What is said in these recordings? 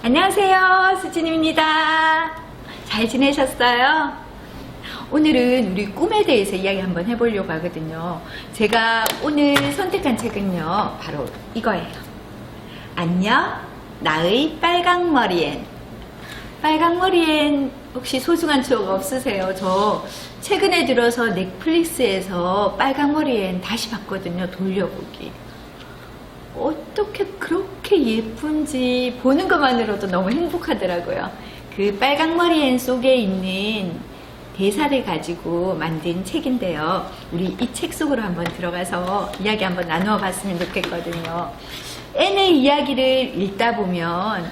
안녕하세요, 수진입니다. 잘 지내셨어요? 오늘은 우리 꿈에 대해서 이야기 한번 해보려고 하거든요. 제가 오늘 선택한 책은요, 바로 이거예요. 안녕, 나의 빨강머리엔. 빨강머리엔 혹시 소중한 추억 없으세요? 저 최근에 들어서 넷플릭스에서 빨강머리엔 다시 봤거든요, 돌려보기. 어떻게 그렇게 예쁜지 보는 것만으로도 너무 행복하더라고요. 그 빨강머리엔 속에 있는 대사를 가지고 만든 책인데요. 우리 이 책 속으로 한번 들어가서 이야기 한번 나누어 봤으면 좋겠거든요. 앤의 이야기를 읽다 보면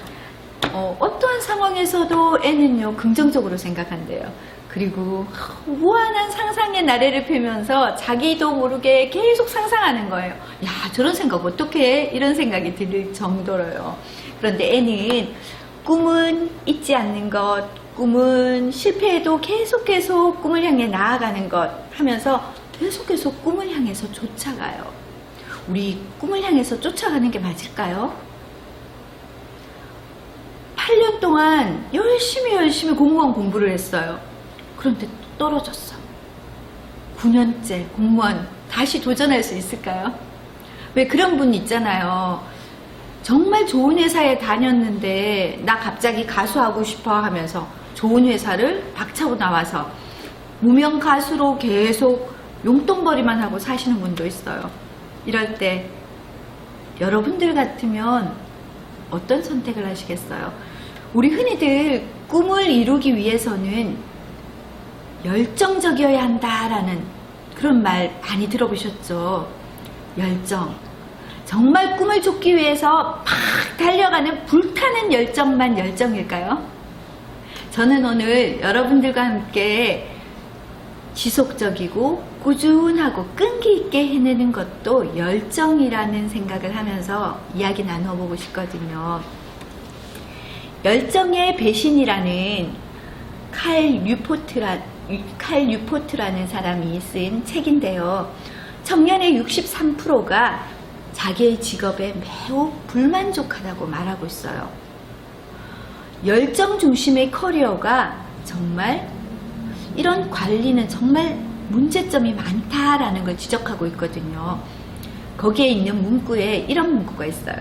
어떠한 상황에서도 앤은요 긍정적으로 생각한대요. 그리고 무한한 상상의 나래를 펴면서 자기도 모르게 계속 상상하는 거예요. 야, 저런 생각 어떻게 해? 이런 생각이 들 정도로요. 그런데 앤은 꿈은 잊지 않는 것, 꿈은 실패해도 계속 꿈을 향해 나아가는 것 하면서 계속 꿈을 향해서 쫓아가요. 우리 꿈을 향해서 쫓아가는 게 맞을까요? 8년 동안 열심히 공무원 공부를 했어요. 그런데 떨어졌어. 9년째 공무원 다시 도전할 수 있을까요? 왜 그런 분 있잖아요. 정말 좋은 회사에 다녔는데 나 갑자기 가수하고 싶어 하면서 좋은 회사를 박차고 나와서 무명 가수로 계속 용돈벌이만 하고 사시는 분도 있어요. 이럴 때 여러분들 같으면 어떤 선택을 하시겠어요? 우리 흔히들 꿈을 이루기 위해서는 열정적이어야 한다라는 그런 말 많이 들어보셨죠? 열정. 정말 꿈을 쫓기 위해서 막 달려가는 불타는 열정만 열정일까요? 저는 오늘 여러분들과 함께 지속적이고 꾸준하고 끈기 있게 해내는 것도 열정이라는 생각을 하면서 이야기 나눠보고 싶거든요. 열정의 배신이라는 칼 뉴포트라는 사람이 쓴 책인데요. 청년의 63%가 자기의 직업에 매우 불만족하다고 말하고 있어요. 열정 중심의 커리어가 정말 이런 관리는 정말 문제점이 많다라는 걸 지적하고 있거든요. 거기에 있는 문구에 이런 문구가 있어요.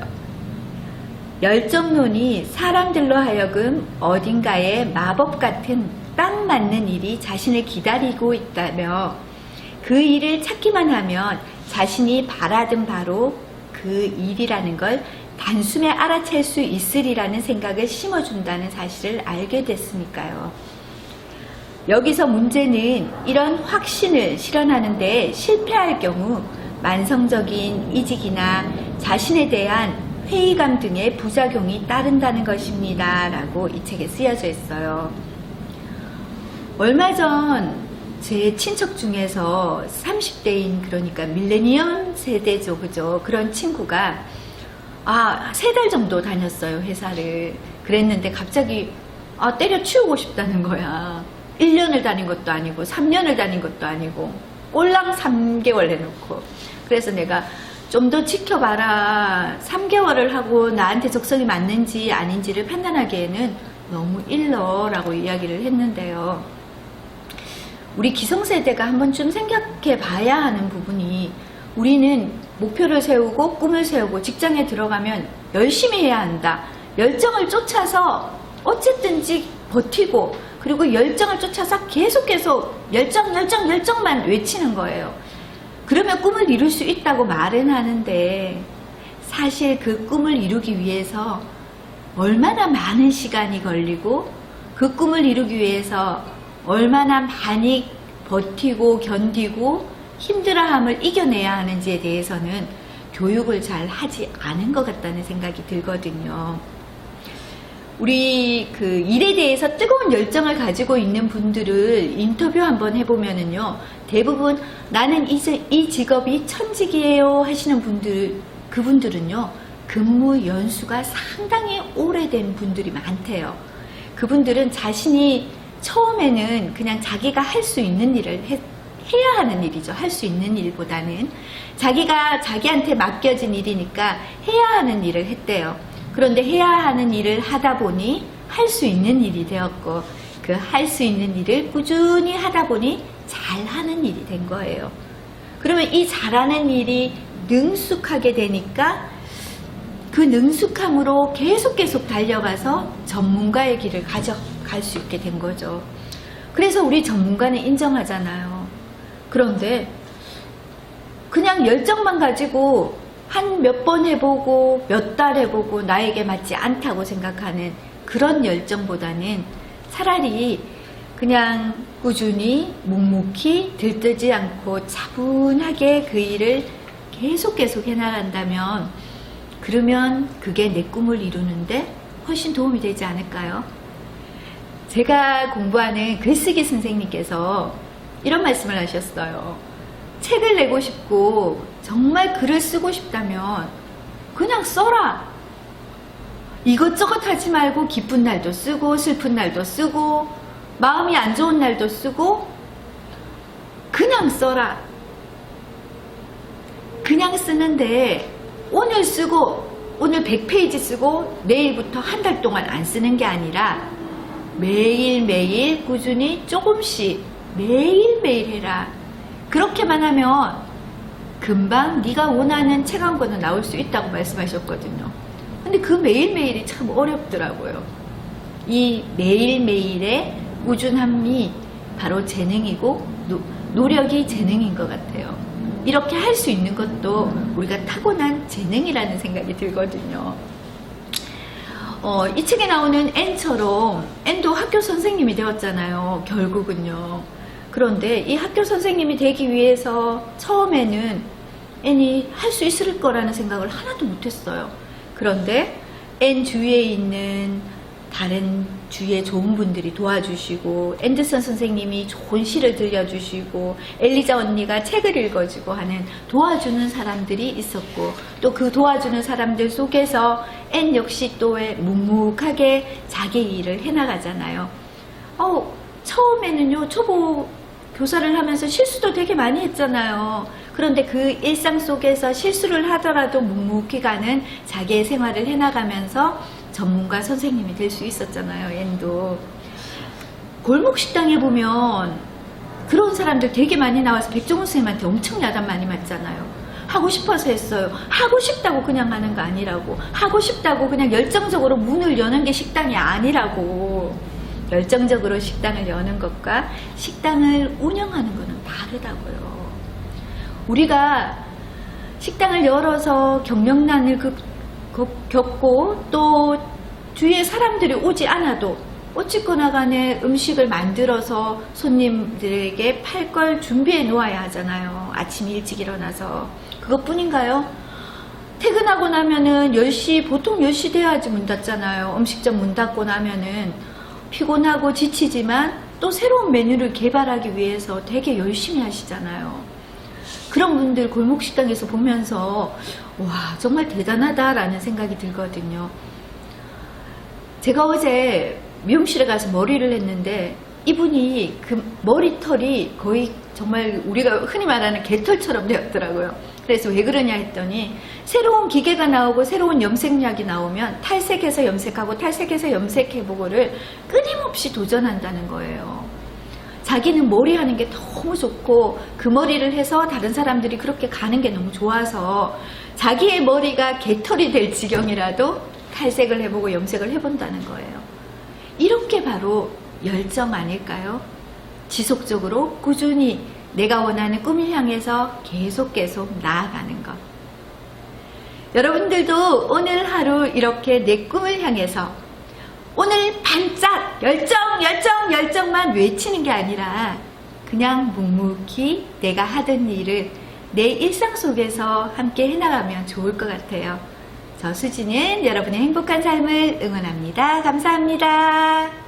열정론이 사람들로 하여금 어딘가에 마법 같은 딱 맞는 일이 자신을 기다리고 있다며 그 일을 찾기만 하면 자신이 바라던 바로 그 일이라는 걸 단숨에 알아챌 수 있으리라는 생각을 심어준다는 사실을 알게 됐으니까요. 여기서 문제는 이런 확신을 실현하는데 실패할 경우 만성적인 이직이나 자신에 대한 회의감 등의 부작용이 따른다는 것입니다. 라고 이 책에 쓰여져 있어요. 얼마 전 제 친척 중에서 30대인 그러니까 밀레니엄 세대죠. 그죠? 그런 친구가 3달 정도 다녔어요. 회사를. 그랬는데 갑자기 때려치우고 싶다는 거야. 1년을 다닌 것도 아니고 3년을 다닌 것도 아니고 꼴랑 3개월 해놓고. 그래서 내가 좀 더 지켜봐라. 3개월을 하고 나한테 적성이 맞는지 아닌지를 판단하기에는 너무 일러라고 이야기를 했는데요. 우리 기성세대가 한 번쯤 생각해 봐야 하는 부분이 우리는 목표를 세우고 꿈을 세우고 직장에 들어가면 열심히 해야 한다. 열정을 쫓아서 어쨌든지 버티고 그리고 열정을 쫓아서 계속 열정만 외치는 거예요. 그러면 꿈을 이룰 수 있다고 말은 하는데 사실 그 꿈을 이루기 위해서 얼마나 많은 시간이 걸리고 그 꿈을 이루기 위해서 얼마나 많이 버티고 견디고 힘들어함을 이겨내야 하는지에 대해서는 교육을 잘 하지 않은 것 같다는 생각이 들거든요. 우리 그 일에 대해서 뜨거운 열정을 가지고 있는 분들을 인터뷰 한번 해보면은요, 대부분 나는 이 직업이 천직이에요 하시는 그분들은요, 근무 연수가 상당히 오래된 분들이 많대요. 그분들은 자신이 처음에는 그냥 자기가 할 수 있는 일을 해야 하는 일이죠. 할 수 있는 일보다는 자기한테 맡겨진 일이니까 해야 하는 일을 했대요. 그런데 해야 하는 일을 하다 보니 할 수 있는 일이 되었고, 그 할 수 있는 일을 꾸준히 하다 보니 잘하는 일이 된 거예요. 그러면 이 잘하는 일이 능숙하게 되니까 그 능숙함으로 계속 달려가서 전문가의 길을 가져갈 수 있게 된 거죠. 그래서 우리 전문가는 인정하잖아요. 그런데 그냥 열정만 가지고 한 몇 번 해보고 몇 달 해보고 나에게 맞지 않다고 생각하는 그런 열정보다는 차라리 그냥 꾸준히 묵묵히 들뜨지 않고 차분하게 그 일을 계속 해나간다면, 그러면 그게 내 꿈을 이루는데 훨씬 도움이 되지 않을까요? 제가 공부하는 글쓰기 선생님께서 이런 말씀을 하셨어요. 책을 내고 싶고 정말 글을 쓰고 싶다면 그냥 써라. 이것저것 하지 말고 기쁜 날도 쓰고 슬픈 날도 쓰고 마음이 안 좋은 날도 쓰고 그냥 써라. 그냥 쓰는데 오늘 쓰고 오늘 100페이지 쓰고 내일부터 한 달 동안 안 쓰는 게 아니라 매일매일 꾸준히 조금씩 매일매일 해라. 그렇게만 하면 금방 네가 원하는 책 한 권은 나올 수 있다고 말씀하셨거든요. 근데 그 매일매일이 참 어렵더라고요. 이 매일매일의 꾸준함이 바로 재능이고 노력이 재능인 것 같아요. 이렇게 할 수 있는 것도 우리가 타고난 재능이라는 생각이 들거든요. 이 책에 나오는 앤처럼 앤도 학교 선생님이 되었잖아요. 결국은요. 그런데 이 학교 선생님이 되기 위해서 처음에는 앤이 할 수 있을 거라는 생각을 하나도 못했어요. 그런데 앤 주위에 있는 다른 주위에 좋은 분들이 도와주시고, 앤더슨 선생님이 좋은 시를 들려주시고, 엘리자 언니가 책을 읽어주고 하는 도와주는 사람들이 있었고, 또 그 도와주는 사람들 속에서 앤 역시 또 묵묵하게 자기 일을 해나가잖아요. 처음에는요, 초보 교사를 하면서 실수도 되게 많이 했잖아요. 그런데 그 일상 속에서 실수를 하더라도 묵묵히 가는 자기의 생활을 해나가면서 전문가 선생님이 될 수 있었잖아요. 앤도 골목 식당에 보면 그런 사람들 되게 많이 나와서 백종원 선생님한테 엄청 야단 많이 맞잖아요. 하고 싶어서 했어요. 하고 싶다고 그냥 하는 거 아니라고. 하고 싶다고 그냥 열정적으로 문을 여는 게 식당이 아니라고. 열정적으로 식당을 여는 것과 식당을 운영하는 거는 다르다고요. 우리가 식당을 열어서 경영난을 겪고 또 주위에 사람들이 오지 않아도 어찌거나 간에 음식을 만들어서 손님들에게 팔 걸 준비해 놓아야 하잖아요. 아침 일찍 일어나서. 그것뿐인가요? 퇴근하고 나면은 10시, 보통 10시 돼야지 문 닫잖아요. 음식점 문 닫고 나면은 피곤하고 지치지만 또 새로운 메뉴를 개발하기 위해서 되게 열심히 하시잖아요. 그런 분들 골목식당에서 보면서 와, 정말 대단하다라는 생각이 들거든요. 제가 어제 미용실에 가서 머리를 했는데 이분이 그 머리털이 거의 정말 우리가 흔히 말하는 개털처럼 되었더라고요. 그래서 왜 그러냐 했더니 새로운 기계가 나오고 새로운 염색약이 나오면 탈색해서 염색하고 탈색해서 염색해보고를 끊임없이 도전한다는 거예요. 자기는 머리 하는 게 너무 좋고 그 머리를 해서 다른 사람들이 그렇게 가는 게 너무 좋아서 자기의 머리가 개털이 될 지경이라도 탈색을 해보고 염색을 해본다는 거예요. 이렇게 바로 열정 아닐까요? 지속적으로 꾸준히 내가 원하는 꿈을 향해서 계속 나아가는 것. 여러분들도 오늘 하루 이렇게 내 꿈을 향해서 오늘 반짝 열정만 외치는 게 아니라 그냥 묵묵히 내가 하던 일을 내 일상 속에서 함께 해나가면 좋을 것 같아요. 저 수지는 여러분의 행복한 삶을 응원합니다. 감사합니다.